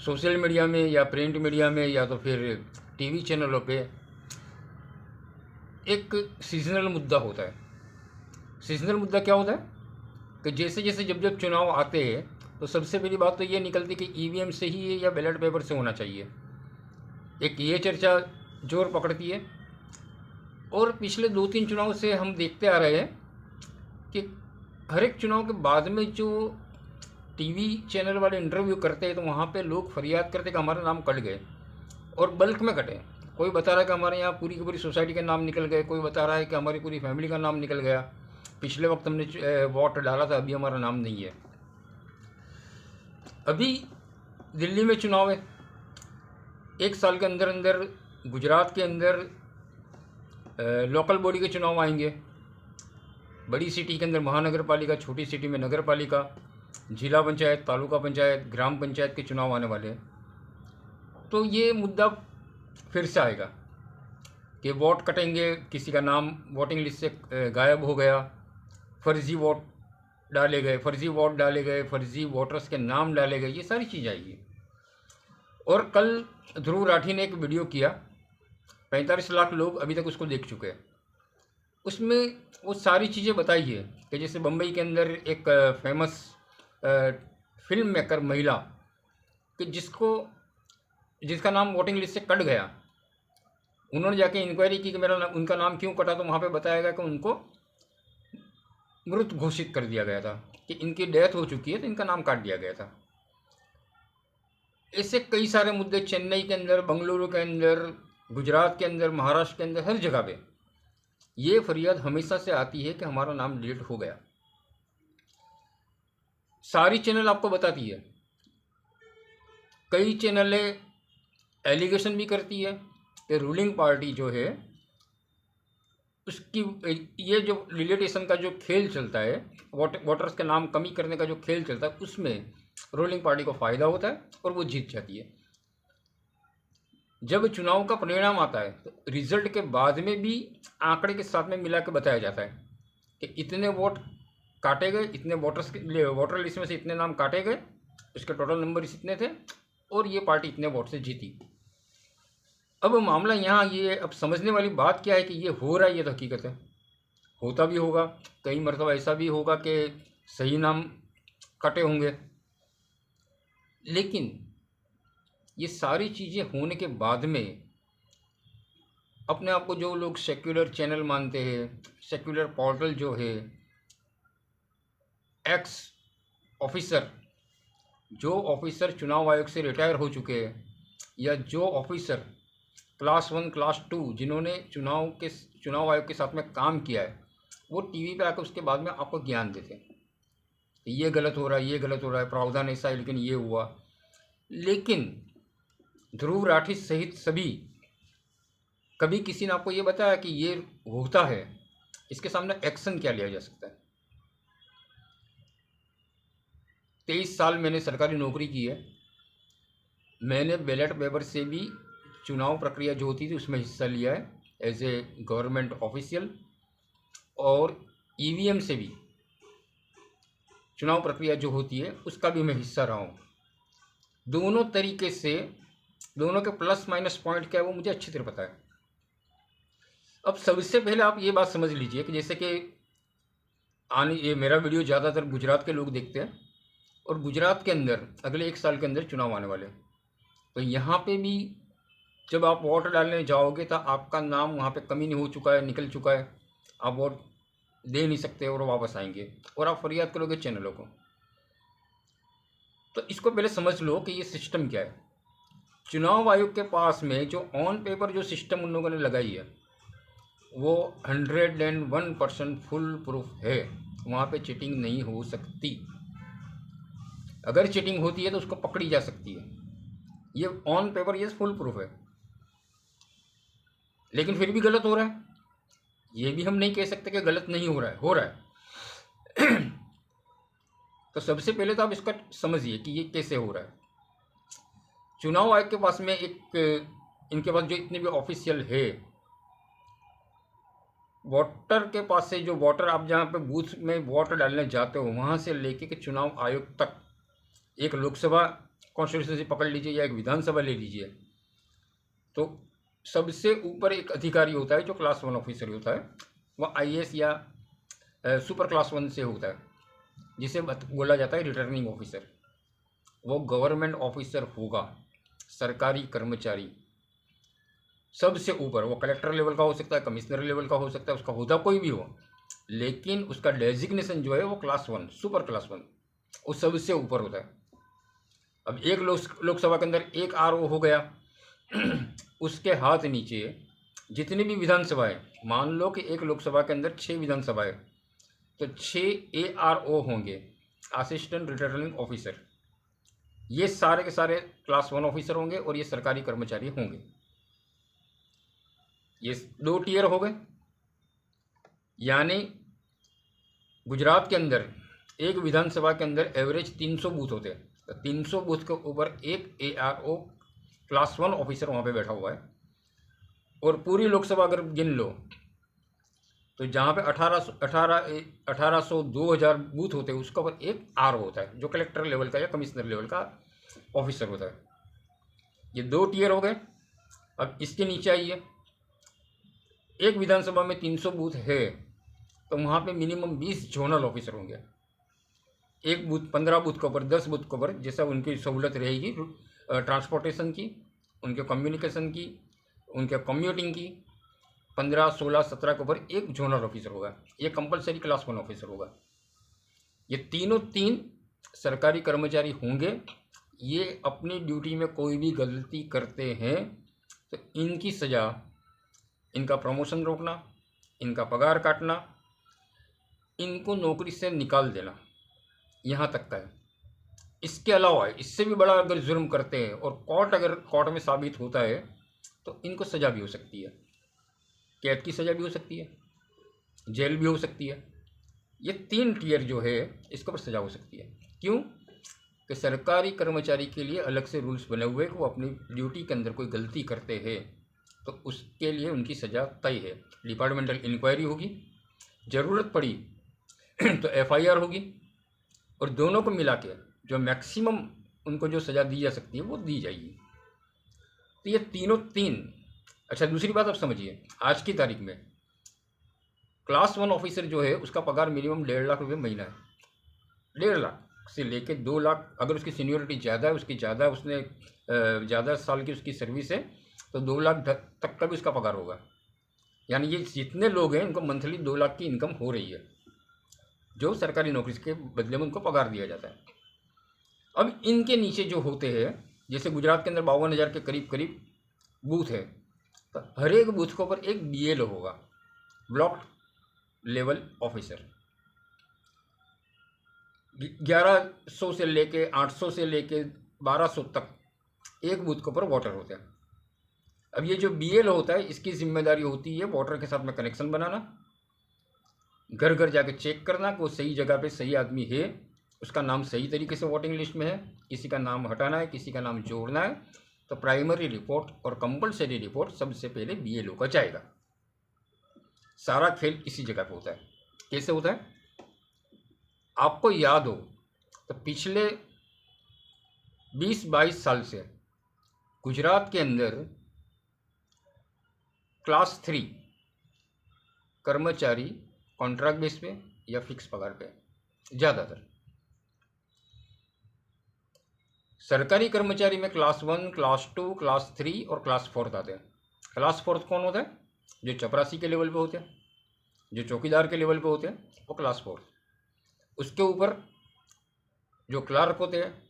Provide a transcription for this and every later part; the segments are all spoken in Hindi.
सोशल मीडिया में या प्रिंट मीडिया में या तो फिर टीवी चैनलों पे एक सीजनल मुद्दा होता है। सीजनल मुद्दा क्या होता है कि जैसे जैसे जब जब चुनाव आते हैं तो सबसे पहली बात तो ये निकलती कि ईवीएम से ही है या बैलेट पेपर से होना चाहिए। एक ये चर्चा जोर पकड़ती है और पिछले 2-3 चुनाव से हम देखते आ रहे हैं कि हर एक चुनाव के बाद में जो टीवी चैनल वाले इंटरव्यू करते हैं तो वहाँ पे लोग फरियाद करते कि हमारा नाम कट गए और बल्क में कटे। कोई बता रहा है कि हमारे यहाँ पूरी की पूरी सोसाइटी के नाम निकल गए, कोई बता रहा है कि हमारी पूरी फैमिली का नाम निकल गया, पिछले वक्त हमने वोट डाला था अभी हमारा नाम नहीं है। अभी दिल्ली में चुनाव है, 1 साल के अंदर अंदर गुजरात के अंदर लोकल बॉडी के चुनाव आएंगे। बड़ी सिटी के अंदर महानगर पालिका, छोटी सिटी में नगर पालिका, जिला पंचायत, तालुका पंचायत, ग्राम पंचायत के चुनाव आने वाले हैं। तो ये मुद्दा फिर से आएगा कि वोट कटेंगे, किसी का नाम वोटिंग लिस्ट से गायब हो गया, फर्जी वोट डाले गए, फर्जी वोटर्स के नाम डाले गए, ये सारी चीज़ आएगी। और कल ध्रुव राठी ने एक वीडियो किया, 45 लाख लोग अभी तक उसको देख चुके हैं। उसमें वो सारी चीज़ें बताई है कि जैसे बम्बई के अंदर एक फेमस फिल्म मेकर महिला कि जिसका नाम वोटिंग लिस्ट से कट गया, उन्होंने जाके इंक्वायरी की कि उनका नाम क्यों कटा, तो वहाँ पे बताया गया कि उनको मृत घोषित कर दिया गया था, कि इनकी डेथ हो चुकी है तो इनका नाम काट दिया गया था। ऐसे कई सारे मुद्दे चेन्नई के अंदर, बंगलुरु के अंदर, गुजरात के अंदर, महाराष्ट्र के अंदर, हर जगह पे ये फरियाद हमेशा से आती है कि हमारा नाम डिलीट हो गया। सारी चैनल आपको बताती है, कई चैनलें एलिगेशन भी करती है कि रूलिंग पार्टी जो है उसकी ये जो रिलेटेशन का जो खेल चलता है, वोटर्स के नाम कमी करने का जो खेल चलता है, उसमें रूलिंग पार्टी को फ़ायदा होता है और वो जीत जाती है। जब चुनाव का परिणाम आता है तो रिजल्ट के बाद में भी आंकड़े के साथ में मिला के बताया जाता है कि इतने वोट काटे गए, इतने वोटर लिस्ट में से इतने नाम काटे गए, उसके टोटल नंबर इतने थे और ये पार्टी इतने वोट से जीती। अब मामला यहाँ ये अब समझने वाली बात क्या है कि ये हो रहा है, ये तो हकीकत है, होता भी होगा, कई मरतबा ऐसा भी होगा कि सही नाम कटे होंगे। लेकिन ये सारी चीज़ें होने के बाद में अपने आप को जो लोग सेक्युलर चैनल मानते हैं, सेक्युलर पोर्टल जो है, एक्स ऑफिसर, जो ऑफिसर चुनाव आयोग से रिटायर हो चुके हैं या जो ऑफिसर क्लास 1 क्लास 2 जिन्होंने चुनाव आयोग के साथ में काम किया है, वो टीवी पे आकर उसके बाद में आपको ज्ञान देते हैं, ये गलत हो रहा है, ये गलत हो रहा है, प्रावधान ऐसा है लेकिन ये हुआ। लेकिन ध्रुव राठी सहित सभी, कभी किसी ने आपको ये बताया कि ये होता है, इसके सामने एक्शन क्या लिया जा सकता है? 23 साल मैंने सरकारी नौकरी की है, मैंने बैलेट पेपर से भी चुनाव प्रक्रिया जो होती थी उसमें हिस्सा लिया है एज ए गवर्नमेंट ऑफिशियल, और ईवीएम से भी चुनाव प्रक्रिया जो होती है उसका भी मैं हिस्सा रहा हूँ। दोनों तरीके से दोनों के प्लस माइनस पॉइंट क्या है वो मुझे अच्छी तरह पता है। अब सबसे पहले आप ये बात समझ लीजिए कि जैसे कि ये मेरा वीडियो ज़्यादातर गुजरात के लोग देखते हैं और गुजरात के अंदर अगले 1 साल के अंदर चुनाव आने वाले, तो यहाँ पे भी जब आप वोट डालने जाओगे तो आपका नाम वहाँ पे कमी नहीं हो चुका है, निकल चुका है, आप वोट दे नहीं सकते और वापस आएंगे और आप फरियाद करोगे चैनलों को। तो इसको पहले समझ लो कि ये सिस्टम क्या है। चुनाव आयोग के पास में जो ऑन पेपर जो सिस्टम उन लोगों ने लगाई है वो 101% फुल प्रूफ है, वहाँ पे चीटिंग नहीं हो सकती। अगर चीटिंग होती है तो उसको पकड़ी जा सकती है, ये ऑन पेपर ये फुल प्रूफ है। लेकिन फिर भी गलत हो रहा है, ये भी हम नहीं कह सकते कि गलत नहीं हो रहा है, हो रहा है। तो सबसे पहले तो आप इसका समझिए कि ये कैसे हो रहा है। चुनाव आयोग के पास में इनके पास जो इतने भी ऑफिशियल है, वोटर के पास से जो वोटर आप जहाँ पे बूथ में वोट डालने जाते हो वहाँ से लेके के चुनाव आयोग तक, एक लोकसभा कॉन्स्टिट्यूंसी पकड़ लीजिए या एक विधानसभा ले लीजिए, तो सबसे ऊपर एक अधिकारी होता है जो क्लास 1 ऑफिसर होता है। वह IAS या सुपर क्लास 1 से होता है, जिसे बोला जाता है रिटर्निंग ऑफिसर। वो गवर्नमेंट ऑफिसर होगा, सरकारी कर्मचारी सबसे ऊपर। वो कलेक्टर लेवल का हो सकता है, कमिश्नर लेवल का हो सकता है, उसका होदा कोई भी हो, लेकिन उसका डेजिग्नेशन जो है वो क्लास 1, सुपर क्लास 1, वो सबसे ऊपर होता है। अब एक लोकसभा के अंदर एक RO हो गया, उसके हाथ नीचे जितनी भी विधानसभाएं, मान लो कि एक लोकसभा के अंदर 6 विधानसभाएं, तो 6 ARO होंगे, असिस्टेंट रिटर्निंग ऑफिसर। ये सारे के सारे क्लास 1 ऑफिसर होंगे और ये सरकारी कर्मचारी होंगे। ये 2 टियर हो गए। यानी गुजरात के अंदर एक विधानसभा के अंदर एवरेज 300 बूथ होते हैं, तो 300 बूथ के ऊपर एक ARO क्लास 1 ऑफिसर वहाँ पे बैठा हुआ है। और पूरी लोकसभा अगर गिन लो तो जहाँ पे 1800 2000 बूथ होते हैं, उसके ऊपर एक RO होता है जो कलेक्टर लेवल का या कमिश्नर लेवल का ऑफिसर होता है। ये 2 टियर हो गए। अब इसके नीचे आइए, एक विधानसभा में 300 बूथ है तो वहाँ पे मिनिमम 20 जोनल ऑफिसर होंगे। एक बूथ 15 बूथ के ऊपर 10 बूथ के ऊपर जैसा उनकी सहूलत रहेगी, ट्रांसपोर्टेशन की, उनके कम्युनिकेशन की, उनके कम्यूटिंग की, 15 16 17 के ऊपर एक जोनल ऑफिसर होगा। ये कंपलसरी क्लास 1 ऑफिसर होगा। ये तीनों 3 सरकारी कर्मचारी होंगे। ये अपनी ड्यूटी में कोई भी गलती करते हैं तो इनकी सज़ा, इनका प्रमोशन रोकना, इनका पगार काटना, इनको नौकरी से निकाल देना, यहाँ तक का है। इसके अलावा इससे भी बड़ा अगर जुर्म करते हैं और कोर्ट में साबित होता है तो इनको सज़ा भी हो सकती है, कैद की सज़ा भी हो सकती है, जेल भी हो सकती है। ये 3 टियर जो है इसके ऊपर सज़ा हो सकती है। क्यों? कि सरकारी कर्मचारी के लिए अलग से रूल्स बने हुए हैं कि वो अपनी ड्यूटी के अंदर कोई गलती करते हैं तो उसके लिए उनकी सज़ा तय है। डिपार्टमेंटल इंक्वायरी होगी, ज़रूरत पड़ी तो FIR होगी, और दोनों को मिला के जो मैक्सिमम उनको जो सज़ा दी जा सकती है वो दी जाएगी। तो ये तीनों 3। अच्छा, दूसरी बात आप समझिए, आज की तारीख में क्लास 1 ऑफिसर जो है उसका पगार मिनिमम 1.5 लाख रुपये महीना है। 1.5 लाख से लेके 2 लाख, अगर उसकी सीनियरिटी ज़्यादा है, उसकी ज़्यादा, उसने ज़्यादा साल की उसकी सर्विस है, तो 2 लाख तक का भी उसका पगार होगा। यानी ये जितने लोग हैं उनको मंथली 2 लाख की इनकम हो रही है, जो सरकारी नौकरी के बदले में उनको पगार दिया जाता है। अब इनके नीचे जो होते हैं, जैसे गुजरात के अंदर 52,000 के करीब बूथ है, तो हर एक बूथ के ऊपर एक BLO होगा, ब्लॉक लेवल ऑफिसर। 1100 से लेके 800 से लेके 1200 तक एक बूथ के ऊपर वोटर होते हैं। अब ये जो BLO होता है इसकी जिम्मेदारी होती है वोटर के साथ में कनेक्शन बनाना, घर घर जाके चेक करना कि वो सही जगह पे सही आदमी है, उसका नाम सही तरीके से वोटिंग लिस्ट में है, किसी का नाम हटाना है, किसी का नाम जोड़ना है, तो प्राइमरी रिपोर्ट और कंपलसरी रिपोर्ट सबसे पहले BLO का जाएगा। सारा खेल इसी जगह पे होता है। कैसे होता है? आपको याद हो तो पिछले 20-22 साल से गुजरात के अंदर क्लास 3 कर्मचारी कॉन्ट्रैक्ट बेस पे या फिक्स पगार पे, ज़्यादातर सरकारी कर्मचारी में क्लास 1, क्लास 2, क्लास 3 और क्लास 4 आते हैं। क्लास 4 कौन होता है? जो चपरासी के लेवल पे होते हैं, जो चौकीदार के लेवल पे होते हैं, वो क्लास 4। उसके ऊपर जो क्लार्क होते हैं,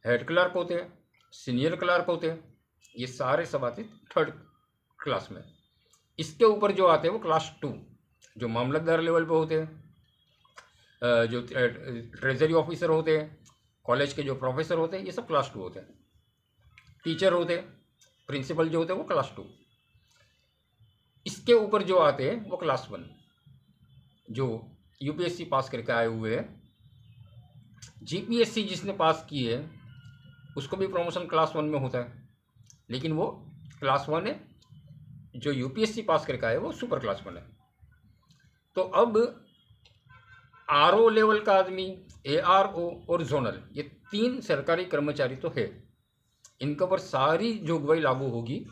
हेड क्लार्क होते हैं, सीनियर क्लार्क होते हैं, ये सारे सब आते हैं 3rd क्लास में। इसके ऊपर जो आते हैं वो क्लास 2, जो मामलतदार लेवल पे होते हैं, जो ट्रेजरी ऑफिसर होते हैं, कॉलेज के जो प्रोफेसर होते हैं, ये सब क्लास 2 होते हैं। टीचर होते हैं, प्रिंसिपल जो होते हैं वो क्लास 2। इसके ऊपर जो आते हैं वो क्लास 1, जो UPSC पास करके आए हुए हैं। GPSC जिसने पास की है उसको भी प्रमोशन क्लास 1 में होता है, लेकिन वो क्लास 1 है। जो UPSC पास करके आए वो सुपर क्लास 1 है। तो अब आरओ लेवल का आदमी, एआरओ और जोनल, ये 3 सरकारी कर्मचारी तो है। इनके ऊपर सारी जोगवाई लागू होगी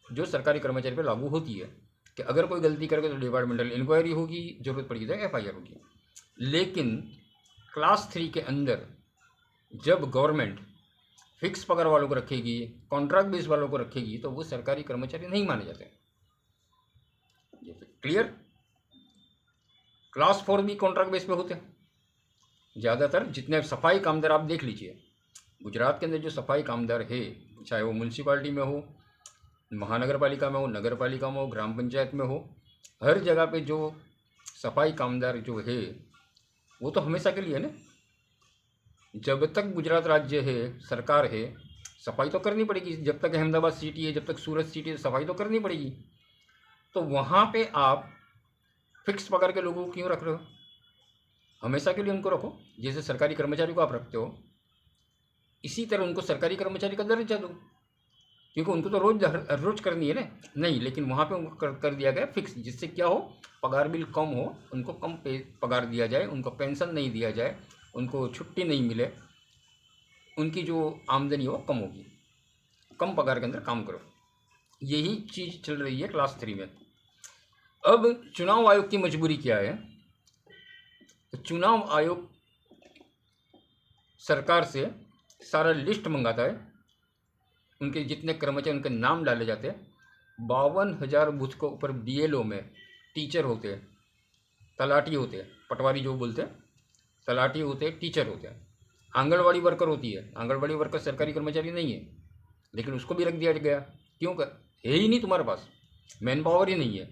जो सरकारी कर्मचारी पर लागू होती है कि अगर कोई गलती करेगा तो डिपार्टमेंटल इंक्वायरी होगी, जरूरत पड़ेगी तो एफआईआर होगी। लेकिन क्लास 3 के अंदर जब गवर्नमेंट फिक्स पगार वालों को रखेगी, कॉन्ट्रैक्ट बेस वालों को रखेगी, तो वो सरकारी कर्मचारी नहीं माने जाते। ये क्लियर? क्लास 4 भी कॉन्ट्रैक्ट बेस पे होते हैं ज़्यादातर। जितने सफाई कामदार आप देख लीजिए, गुजरात के अंदर जो सफाई कामदार है, चाहे वो म्यूनसिपालिटी में हो, महानगर पालिका में हो, नगर पालिका में हो, ग्राम पंचायत में हो, हर जगह पे जो सफाई कामदार जो है वो तो हमेशा के लिए ना, जब तक गुजरात राज्य है, सरकार है, सफाई तो करनी पड़ेगी। जब तक अहमदाबाद सिटी है, जब तक सूरत सिटी है, सफाई तो करनी पड़ेगी। तो वहाँ पे आप फिक्स पगार के लोगों को क्यों रख रहे हो? हमेशा के लिए उनको रखो। जैसे सरकारी कर्मचारी को आप रखते हो, इसी तरह उनको सरकारी कर्मचारी का दर्जा दो, क्योंकि उनको तो रोज करनी है ना। नहीं, लेकिन वहाँ पे उनको कर दिया गया फिक्स, जिससे क्या हो, पगार बिल कम हो, उनको कम पगार दिया जाए, उनको पेंशन नहीं दिया जाए, उनको छुट्टी नहीं मिले, उनकी जो आमदनी हो कम होगी, कम पगार के अंदर काम करो। यही चीज़ चल रही है क्लास 3 में। अब चुनाव आयोग की मजबूरी क्या है? तो चुनाव आयोग सरकार से सारा लिस्ट मंगाता है, उनके जितने कर्मचारी, उनके नाम डाले जाते हैं। 52,000 बूथ के ऊपर बीएलओ में टीचर होते हैं, तलाटी होते हैं, पटवारी जो बोलते हैं, तलाटी होते हैं, टीचर होते हैं, आंगनवाड़ी वर्कर होती है। आंगनवाड़ी वर्कर सरकारी कर्मचारी नहीं है, लेकिन उसको भी रख दिया गया। क्यों? है ही नहीं तुम्हारे पास, मैन पावर ही नहीं है।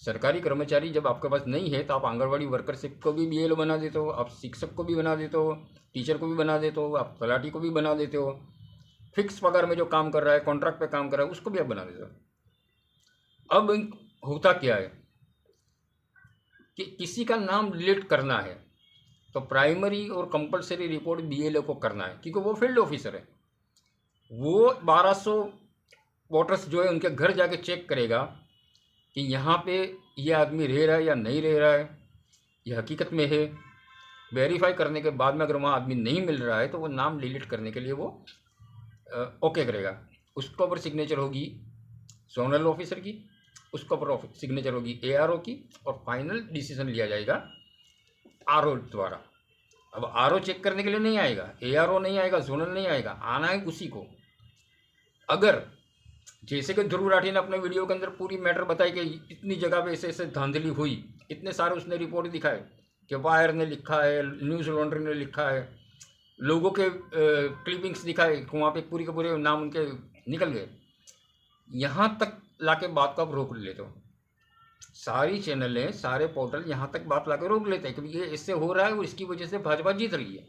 सरकारी कर्मचारी जब आपके पास नहीं है तो आप आंगनवाड़ी वर्कर से को भी बीएलओ बना देते हो, आप शिक्षक को भी बना देते हो, टीचर को भी बना देते हो, आप तलाटी को भी बना देते हो, फिक्स पगार में जो काम कर रहा है, कॉन्ट्रैक्ट पे काम कर रहा है, उसको भी आप बना देते हो। अब होता क्या है कि किसी का नाम डिलीट करना है तो प्राइमरी और कंपलसरी रिपोर्ट बीएलओ को करना है, क्योंकि वो फील्ड ऑफिसर है। वो 1200 वोटर्स जो है उनके घर जाके चेक करेगा कि यहाँ पे ये आदमी रह रहा है या नहीं रह रहा है, ये हकीकत में है। वेरीफाई करने के बाद में अगर वहाँ आदमी नहीं मिल रहा है तो वो नाम डिलीट करने के लिए वो ओके करेगा। उसके ऊपर सिग्नेचर होगी जोनल ऑफिसर की, उसके ऊपर सिग्नेचर होगी एआरओ की, और फाइनल डिसीजन लिया जाएगा आरओ द्वारा। अब आरओ चेक करने के लिए नहीं आएगा, एआरओ नहीं आएगा, जोनल नहीं आएगा, आना है उसी को। अगर जैसे कि ध्रुव राठी ने अपने वीडियो के अंदर पूरी मैटर बताई कि इतनी जगह पे ऐसे ऐसे धांधली हुई, इतने सारे उसने रिपोर्ट दिखाए कि वायर ने लिखा है, न्यूज़ लॉन्ड्री ने लिखा है, लोगों के क्लिपिंग्स दिखाए कि वहाँ पे पूरी के पूरे नाम उनके निकल गए। यहाँ तक लाके बात को आप रोक लेते हो। सारी चैनलें, सारे पोर्टल यहाँ तक बात लाके रोक लेते हैं कि ये इससे हो रहा है और इसकी वजह से भाजपा जीत रही है।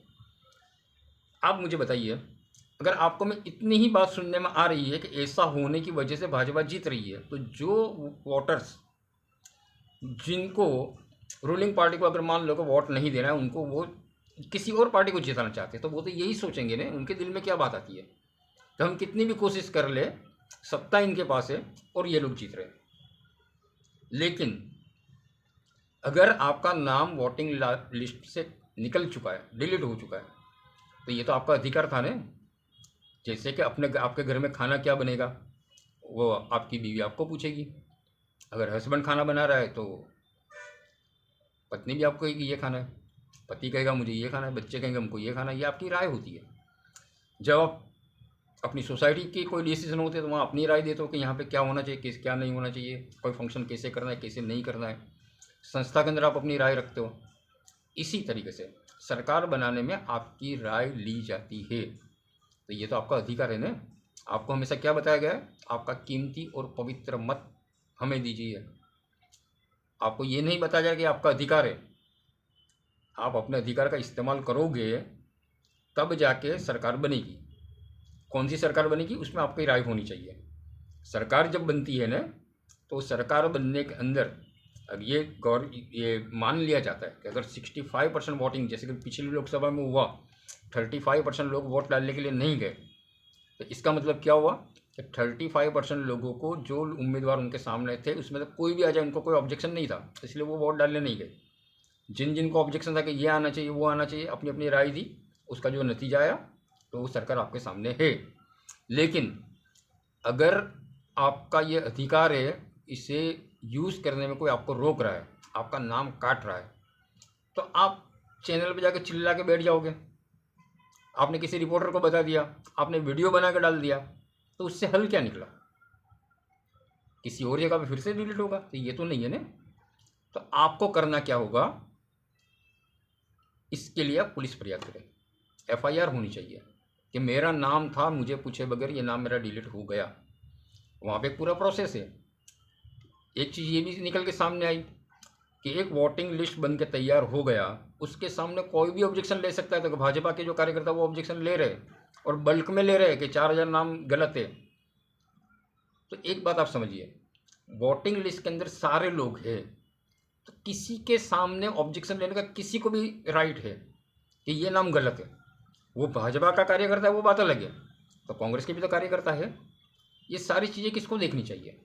आप मुझे बताइए, अगर आपको में इतनी ही बात सुनने में आ रही है कि ऐसा होने की वजह से भाजपा जीत रही है, तो जो वोटर्स जिनको रूलिंग पार्टी को अगर मान लो कि वोट नहीं देना है, उनको वो किसी और पार्टी को जिताना चाहते हैं, तो वो तो यही सोचेंगे ना। उनके दिल में क्या बात आती है कि हम कितनी भी कोशिश कर ले, सत्ता इनके पास है और ये लोग जीत रहे हैं। लेकिन अगर आपका नाम वोटिंग लिस्ट से निकल चुका है, डिलीट हो चुका है, तो ये तो आपका अधिकार था ना। जैसे कि आपके घर में खाना क्या बनेगा, वो आपकी बीवी आपको पूछेगी। अगर हस्बैंड खाना बना रहा है तो पत्नी भी आपको कहेगी ये खाना है, पति कहेगा मुझे ये खाना है, बच्चे कहेंगे हमको ये खाना है। ये आपकी राय होती है। जब आप अपनी सोसाइटी की कोई डिसीजन होते हैं तो वहाँ अपनी राय देते हो कि यहाँ पे क्या होना चाहिए, क्या नहीं होना चाहिए, कोई फंक्शन कैसे करना है, कैसे नहीं करना है। संस्था के अंदर आप अपनी राय रखते हो। इसी तरीके से सरकार बनाने में आपकी राय ली जाती है। तो ये तो आपका अधिकार है ना। आपको हमेशा क्या बताया गया है? आपका कीमती और पवित्र मत हमें दीजिए। आपको ये नहीं बताया जाए कि आपका अधिकार है। आप अपने अधिकार का इस्तेमाल करोगे तब जाके सरकार बनेगी। कौन सी सरकार बनेगी, उसमें आपकी राय होनी चाहिए। सरकार जब बनती है ना, तो सरकार बनने के अंदर अब ये मान लिया जाता है कि अगर 65% वोटिंग, जैसे कि पिछली लोकसभा में हुआ, 35% लोग वोट डालने के लिए नहीं गए, तो इसका मतलब क्या हुआ कि 35% लोगों को, जो उम्मीदवार उनके सामने थे, उसमें तो कोई भी आ जाए, उनको कोई ऑब्जेक्शन नहीं था, इसलिए वो वोट डालने नहीं गए। जिन जिनको ऑब्जेक्शन था कि ये आना चाहिए वो आना चाहिए, अपनी अपनी राय दी, उसका जो नतीजा आया तो वो सरकार आपके सामने है। लेकिन अगर आपका ये अधिकार है, इसे यूज़ करने में कोई आपको रोक रहा है, आपका नाम काट रहा है, तो आप चैनल पे जाके चिल्ला के बैठ जाओगे। आपने किसी रिपोर्टर को बता दिया, आपने वीडियो बना के डाल दिया, तो उससे हल क्या निकला? किसी और जगह पे फिर से डिलीट होगा, तो ये तो नहीं है ना। तो आपको करना क्या होगा, इसके लिए आप पुलिस फरियाद करें। FIR होनी चाहिए कि मेरा नाम था, मुझे पूछे बगैर ये नाम मेरा डिलीट हो गया। वहाँ पे पूरा प्रोसेस है। एक चीज़ ये भी निकल के सामने आई कि एक वोटिंग लिस्ट बन के तैयार हो गया, उसके सामने कोई भी ऑब्जेक्शन ले सकता है। तो भाजपा के जो कार्यकर्ता वो ऑब्जेक्शन ले रहे और बल्क में ले रहे कि 4000 नाम गलत है। तो एक बात आप समझिए, वोटिंग लिस्ट के अंदर सारे लोग हैं, तो किसी के सामने ऑब्जेक्शन लेने का किसी को भी राइट है कि ये नाम गलत है। वो भाजपा का कार्यकर्ता है वो बात अलग है, तो कांग्रेस के भी तो कार्यकर्ता है। ये सारी चीज़ें किसको देखनी चाहिए?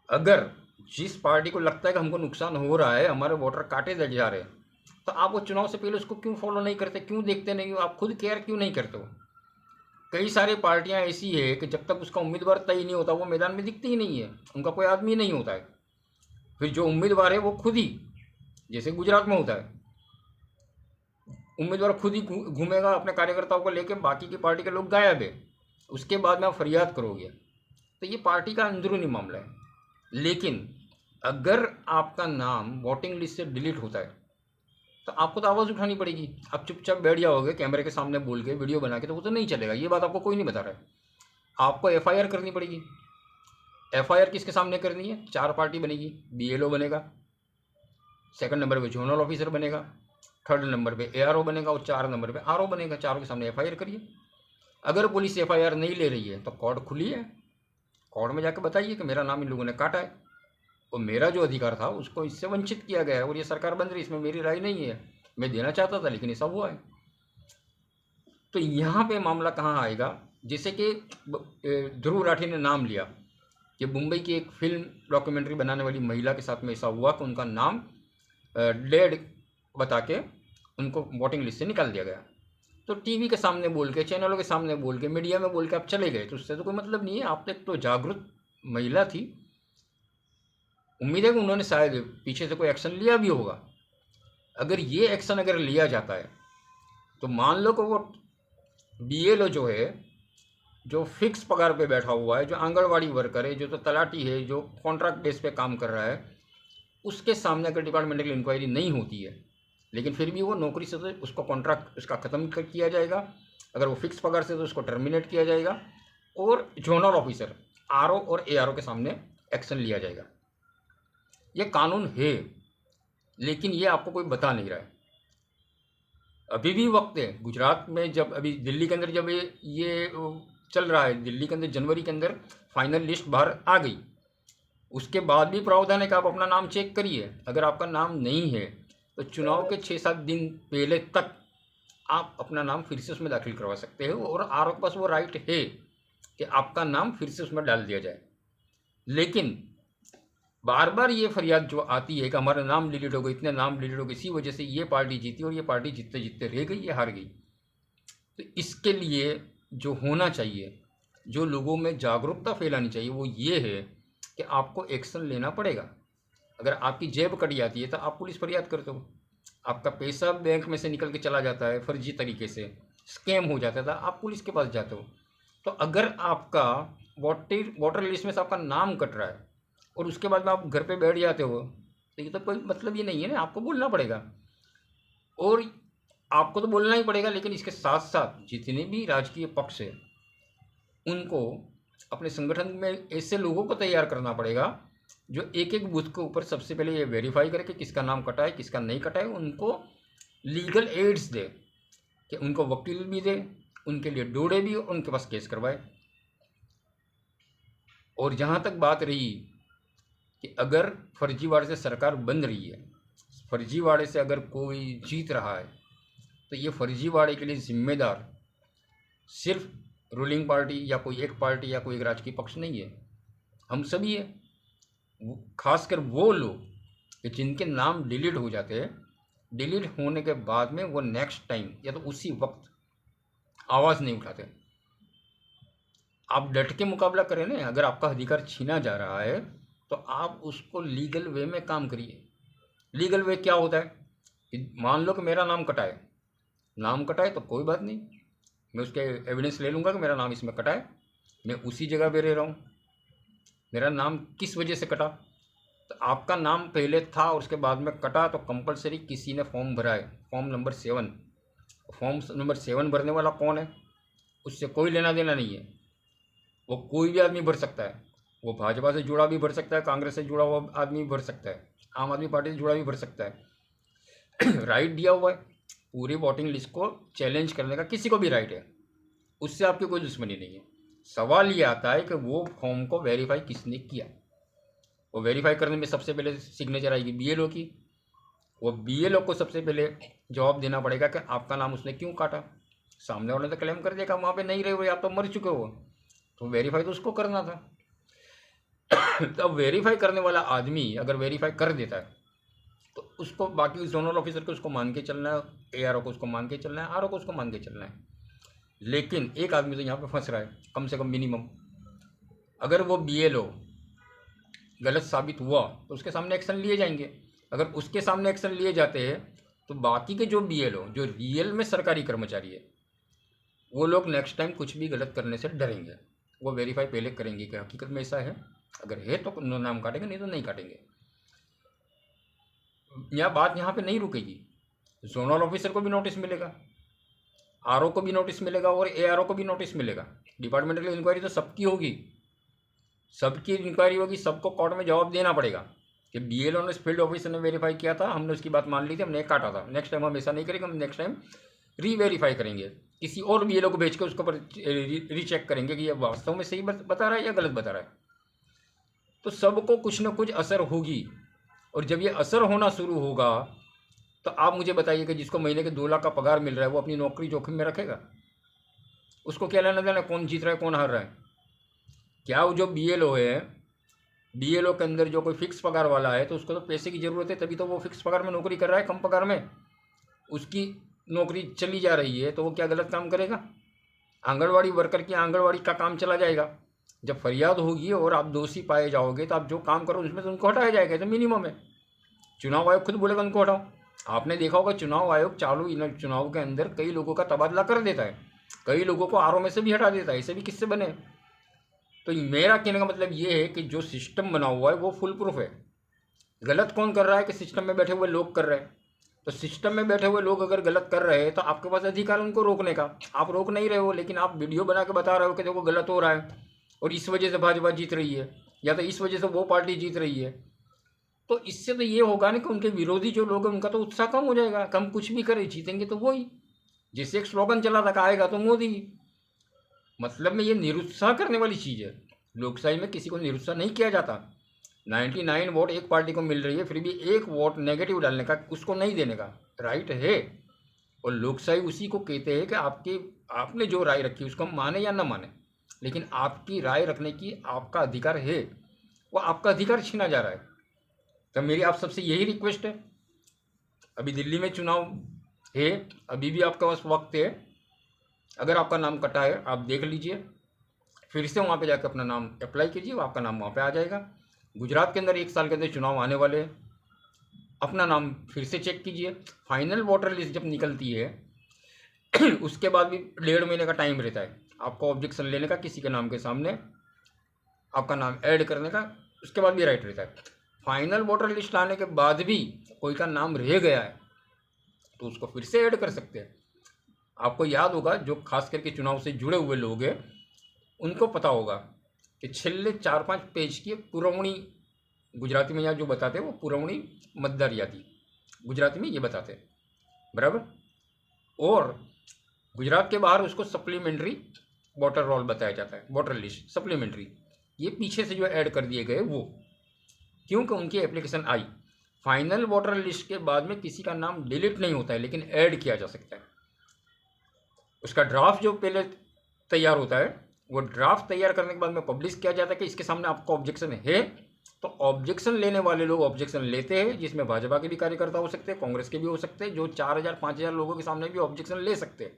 अगर जिस पार्टी को लगता है कि हमको नुकसान हो रहा है, हमारे वोटर काटे जा रहे हैं, तो आप वो चुनाव से पहले उसको क्यों फॉलो नहीं करते, क्यों देखते नहीं हो, आप खुद केयर क्यों नहीं करते हो? कई सारी पार्टियां ऐसी है कि जब तक उसका उम्मीदवार तय नहीं होता वो मैदान में दिखती ही नहीं है, उनका कोई आदमी नहीं होता है। फिर जो उम्मीदवार है वो खुद ही, जैसे गुजरात में होता है, उम्मीदवार खुद ही घूमेगा अपने कार्यकर्ताओं को लेकर, बाकी की पार्टी के लोग गायब है। उसके बाद में आप फरियाद करोगे, तो ये पार्टी का अंदरूनी मामला है। लेकिन अगर आपका नाम वोटिंग लिस्ट से डिलीट होता है तो आपको तो आवाज़ उठानी पड़ेगी। आप चुपचाप बैठ जाओगे कैमरे के सामने बोल के, वीडियो बना के, तो वो तो नहीं चलेगा। ये बात आपको कोई नहीं बता रहा है। आपको FIR करनी पड़ेगी। FIR किसके सामने करनी है? 4 पार्टी बनेगी, BLO बनेगा, सेकंड नंबर पे जोनल ऑफिसर बनेगा, थर्ड नंबर पे ARO बनेगा और 4 नंबर पे RO बनेगा। चारों के सामने FIR करिए। अगर पुलिस FIR नहीं ले रही है तो कोर्ट खुली है, कोर्ट में जाकर बताइए कि मेरा नाम इन लोगों ने काटा है और मेरा जो अधिकार था उसको इससे वंचित किया गया है और ये सरकार बन रही, इसमें मेरी राय नहीं है, मैं देना चाहता था लेकिन ऐसा हुआ है। तो यहाँ पे मामला कहाँ आएगा? जैसे कि ध्रुव राठी ने नाम लिया कि मुंबई की एक फिल्म डॉक्यूमेंट्री बनाने वाली महिला के साथ में ऐसा हुआ कि उनका नाम डेड बता के उनको वोटिंग लिस्ट से निकाल दिया गया। तो टीवी के सामने बोल के, चैनलों के सामने बोल के, मीडिया में बोल के आप चले गए, तो उससे तो कोई मतलब नहीं है। आप तो एक तो जागरूक महिला थी, उम्मीद है कि उन्होंने शायद पीछे से कोई एक्शन लिया भी होगा। अगर ये एक्शन अगर लिया जाता है तो मान लो कि वो BLO जो है, जो फिक्स पगार पे बैठा हुआ है, जो आंगनवाड़ी वर्कर है, जो तो तलाटी है, जो कॉन्ट्रैक्ट बेस पे काम कर रहा है, उसके सामने अगर डिपार्टमेंटल इंक्वायरी नहीं होती है, लेकिन फिर भी वो नौकरी से तो उसको कॉन्ट्रैक्ट उसका ख़त्म किया जाएगा। अगर वो फिक्स पगार से तो उसको टर्मिनेट किया जाएगा और जोनल ऑफिसर RO और ARO के सामने एक्शन लिया जाएगा। ये कानून है, लेकिन ये आपको कोई बता नहीं रहा है। अभी भी वक्त है। गुजरात में जब, अभी दिल्ली के अंदर जब ये चल रहा है, दिल्ली के अंदर जनवरी के अंदर फाइनल लिस्ट बाहर आ गई, उसके बाद भी प्रावधान है कि आप अपना नाम चेक करिए। अगर आपका नाम नहीं है तो चुनाव के 6-7 दिन पहले तक आप अपना नाम फिर से उसमें दाखिल करवा सकते हो और RO के पास वो राइट है कि आपका नाम फिर से उसमें डाल दिया जाए। लेकिन बार बार ये फरियाद जो आती है कि हमारा नाम डिलीट हो गए, इतने नाम डिलीट हो गए, इसी वजह से ये पार्टी जीती और ये पार्टी जीतते जीतते रह गई, ये हार गई। तो इसके लिए जो होना चाहिए, जो लोगों में जागरूकता फैलानी चाहिए, वो ये है कि आपको एक्शन लेना पड़ेगा। अगर आपकी जेब कट जाती है तो आप पुलिस फरियाद करते हो, आपका पैसा बैंक में से निकल के चला जाता है फर्जी तरीके से, स्कैम हो जाता था, आप पुलिस के पास जाते हो। तो अगर आपका वोटर लिस्ट में से आपका नाम कट रहा है और उसके बाद में आप घर पे बैठ जाते हो, तो ये तो कोई मतलब ही नहीं है ना। आपको बोलना पड़ेगा और आपको तो बोलना ही पड़ेगा, लेकिन इसके साथ साथ जितने भी राजकीय पक्ष है उनको अपने संगठन में ऐसे लोगों को तैयार करना पड़ेगा जो एक एक बूथ के ऊपर सबसे पहले ये वेरीफाई करे कि किसका नाम कटा है, किसका नहीं कटा है। उनको लीगल एड्स दे, कि उनको वकील भी दे, उनके लिए डोड़े भी, उनके पास केस करवाए। और जहाँ तक बात रही कि अगर फर्जीवाड़े से सरकार बन रही है, फर्जीवाड़े से अगर कोई जीत रहा है, तो ये फर्जीवाड़े के लिए जिम्मेदार सिर्फ रूलिंग पार्टी या कोई एक पार्टी या कोई एक राजकीय पक्ष नहीं है, हम सभी है। खासकर वो लोग कि जिनके नाम डिलीट हो जाते हैं, डिलीट होने के बाद में वो नेक्स्ट टाइम या तो उसी वक्त आवाज़ नहीं उठाते। आप डट के मुकाबला करें ना। अगर आपका अधिकार छीना जा रहा है तो आप उसको लीगल वे में काम करिए। लीगल वे क्या होता है कि मान लो कि मेरा नाम कटा है, नाम कटा है तो कोई बात नहीं, मैं उसके एविडेंस ले लूँगा कि मेरा नाम इसमें कटा है, मैं उसी जगह पे रह रहा हूँ। मेरा नाम किस वजह से कटा, तो आपका नाम पहले था और उसके बाद में कटा, तो कंपलसरी किसी ने फॉर्म भरा है, फॉर्म नंबर 7। फॉर्म नंबर 7 भरने वाला कौन है, उससे कोई लेना देना नहीं है। वो कोई भी आदमी भर सकता है। वो भाजपा से जुड़ा भी भर सकता है, कांग्रेस से जुड़ा हुआ आदमी भी भर सकता है, आम आदमी पार्टी से जुड़ा भी भर सकता है। राइट दिया हुआ है, पूरी वोटिंग लिस्ट को चैलेंज करने का किसी को भी राइट है, उससे आपकी कोई दुश्मनी नहीं है। सवाल ये आता है कि वो फॉर्म को वेरीफाई किसने किया। वो वेरीफाई करने में सबसे पहले सिग्नेचर आएगी बीएलओ की। वो बीएलओ को सबसे पहले जवाब देना पड़ेगा कि आपका नाम उसने क्यों काटा। सामने वाले तो क्लेम कर देगा वहाँ पे नहीं रहे हो, आप तो मर चुके हो, तो वेरीफाई तो उसको करना था। तो अब वेरीफाई करने वाला आदमी अगर वेरीफाई कर देता है तो उसको बाकी जोनल ऑफिसर को उसको मान के चलना है, एआरओ को उसको मान के चलना है, आरओ को उसको मान के चलना है। लेकिन एक आदमी तो यहाँ पे फंस रहा है, कम से कम मिनिमम। अगर वो बीएलओ गलत साबित हुआ तो उसके सामने एक्शन लिए जाएंगे। अगर उसके सामने एक्शन लिए जाते हैं तो बाकी के जो बीएलओ जो रियल में सरकारी कर्मचारी है वो लोग नेक्स्ट टाइम कुछ भी गलत करने से डरेंगे। वो वेरीफाई पहले करेंगे कि हकीकत में ऐसा है, अगर है तो नाम काटेंगे, नहीं तो नहीं काटेंगे। यह बात यहाँ पे नहीं रुकेगी। जोनल ऑफिसर को भी नोटिस मिलेगा, आरओ को भी नोटिस मिलेगा और एआरओ को भी नोटिस मिलेगा। डिपार्टमेंटल इंक्वायरी तो सबकी होगी, सबकी इंक्वायरी होगी, सबको कोर्ट में जवाब देना पड़ेगा कि बीएलओ ने फील्ड ऑफिसर ने वेरीफाई किया था, हमने उसकी बात मान ली थी, हमने काटा था। नेक्स्ट टाइम हम ऐसा नहीं करेंगे, हम नेक्स्ट टाइम रीवेरीफाई करेंगे, किसी और बीएलओ को भेज के उसको पर रीचेक करेंगे कि ये वास्तव में सही बता रहा है या गलत बता रहा है। तो सबको कुछ ना कुछ असर होगी। और जब ये असर होना शुरू होगा तो आप मुझे बताइए कि जिसको महीने के 2 लाख का पगार मिल रहा है वो अपनी नौकरी जोखिम में रखेगा? उसको क्या लेना देना कौन जीत रहा है कौन हार रहा है? क्या वो जो बीएलओ है, बीएलओ के अंदर जो कोई फिक्स पगार वाला है तो उसको तो पैसे की ज़रूरत है, तभी तो वो फिक्स पगार में नौकरी कर रहा है। कम पगार में उसकी नौकरी चली जा रही है तो वो क्या गलत काम करेगा? आंगनवाड़ी वर्कर की आंगनवाड़ी का काम चला जाएगा। जब फरियाद होगी और आप दोषी पाए जाओगे तो आप जो काम करो उसमें तो उनको हटाया जाएगा, तो मिनिमम है। चुनाव आयोग खुद बोलेगा उनको हटाओ। आपने देखा होगा चुनाव आयोग चालू चुनाव के अंदर कई लोगों का तबादला कर देता है, कई लोगों को आरओ में से भी हटा देता है। ऐसे भी किससे बने? तो मेरा कहने का मतलब ये है कि जो सिस्टम बना हुआ है वो फुल प्रूफ है। गलत कौन कर रहा है कि सिस्टम में बैठे हुए लोग कर रहे हैं। तो सिस्टम में बैठे हुए लोग अगर गलत कर रहे हैं तो आपके पास अधिकार उनको रोकने का। आप रोक नहीं रहे हो, लेकिन आप वीडियो बना के बता रहे हो कि देखो गलत हो रहा है और इस वजह से भाजपा जीत रही है या तो इस वजह से वो पार्टी जीत रही है। तो इससे तो ये होगा ना कि उनके विरोधी जो लोग हैं उनका तो उत्साह कम हो जाएगा। कम कुछ भी करे जीतेंगे तो वही, जिससे एक स्लोगन चला था आएगा तो मोदी। मतलब में ये निरुत्साह करने वाली चीज़ है। लोकशाही में किसी को निरुत्साह नहीं किया जाता। 99 वोट एक पार्टी को मिल रही है, फिर भी एक वोट नेगेटिव डालने का, उसको नहीं देने का राइट है। और लोकशाही उसी को कहते हैं कि आपने जो राय रखी उसको माने या ना माने, लेकिन आपकी राय रखने की आपका अधिकार है, वो आपका अधिकार छीना जा रहा है। तो मेरी आप सबसे यही रिक्वेस्ट है, अभी दिल्ली में चुनाव है, अभी भी आपके पास वक्त है। अगर आपका नाम कटा है आप देख लीजिए, फिर से वहाँ पे जाकर अपना नाम अप्लाई कीजिए, आपका नाम वहाँ पे आ जाएगा। गुजरात के अंदर 1 साल के अंदर चुनाव आने वाले हैं, अपना नाम फिर से चेक कीजिए। फाइनल वोटर लिस्ट जब निकलती है उसके बाद भी 1.5 महीने का टाइम रहता है आपको ऑब्जेक्शन लेने का, किसी के नाम के सामने आपका नाम ऐड करने का, उसके बाद भी राइट रहता है। फाइनल वोटर लिस्ट आने के बाद भी कोई का नाम रह गया है तो उसको फिर से ऐड कर सकते हैं। आपको याद होगा जो खास करके चुनाव से जुड़े हुए लोग हैं उनको पता होगा कि छेल्ले 4-5 पेज की पुरवणी, गुजराती में यहाँ जो बताते हैं वो पुरवणी मतदार यादी, गुजराती में ये बताते हैं बराबर। और गुजरात के बाहर उसको सप्लीमेंट्री वोटर रोल बताया जाता है, वोटर लिस्ट सप्लीमेंट्री। ये पीछे से जो ऐड कर दिए गए वो, क्योंकि उनकी एप्लीकेशन आई। फाइनल वोटर लिस्ट के बाद में किसी का नाम डिलीट नहीं होता है, लेकिन ऐड किया जा सकता है। उसका ड्राफ्ट जो पहले तैयार होता है वो ड्राफ्ट तैयार करने के बाद में पब्लिश किया जाता है कि इसके सामने आपको ऑब्जेक्शन है तो ऑब्जेक्शन लेने वाले लोग ऑब्जेक्शन लेते हैं, जिसमें भाजपा के भी कार्यकर्ता हो सकते हैं, कांग्रेस के भी हो सकते हैं, जो 4,000 5,000 लोगों के सामने भी ऑब्जेक्शन ले सकते हैं।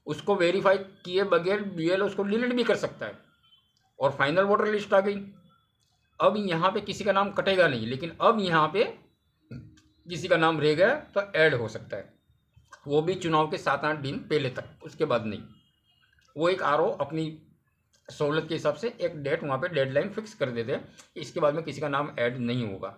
उसको वेरीफाई किए बगैर BLO उसको डिलीट भी कर सकता है। और फाइनल वोटर लिस्ट आ गई। अब यहाँ पे किसी का नाम कटेगा नहीं, लेकिन अब यहाँ पे किसी का नाम रह गया तो ऐड हो सकता है, वो भी चुनाव के 7-8 दिन पहले तक, उसके बाद नहीं। वो एक RO अपनी सहूलत के हिसाब से एक डेट वहाँ पे डेडलाइन फिक्स कर देते हैं, इसके बाद में किसी का नाम ऐड नहीं होगा।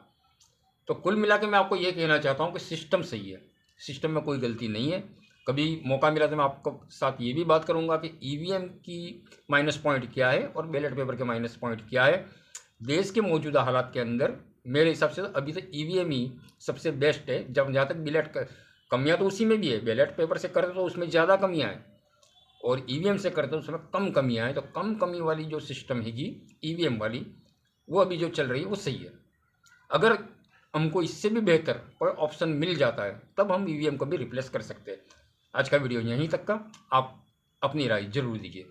तो कुल मिला के मैं आपको ये कहना चाहता हूँ कि सिस्टम सही है, सिस्टम में कोई गलती नहीं है। कभी मौका मिला तो मैं आपको साथ ये भी बात करूँगा कि EVM की माइनस पॉइंट क्या है और बैलेट पेपर के माइनस पॉइंट क्या है। देश के मौजूदा हालात के अंदर मेरे हिसाब से तो अभी तो EVM ही सबसे बेस्ट है। जब जहाँ तक बैलेट कमियाँ तो उसी में भी है, बैलेट पेपर से करते तो उसमें ज़्यादा कमियाँ हैं और EVM से करते हैं उसमें कम कमियाँ हैं। तो कम कमी वाली जो सिस्टम हैगी EVM वाली, वो अभी जो चल रही है वो सही है। अगर हमको इससे भी बेहतर कोई ऑप्शन मिल जाता है तब हम EVM को भी रिप्लेस कर सकते हैं। आज का वीडियो यहीं तक का, आप अपनी राय जरूर दीजिए।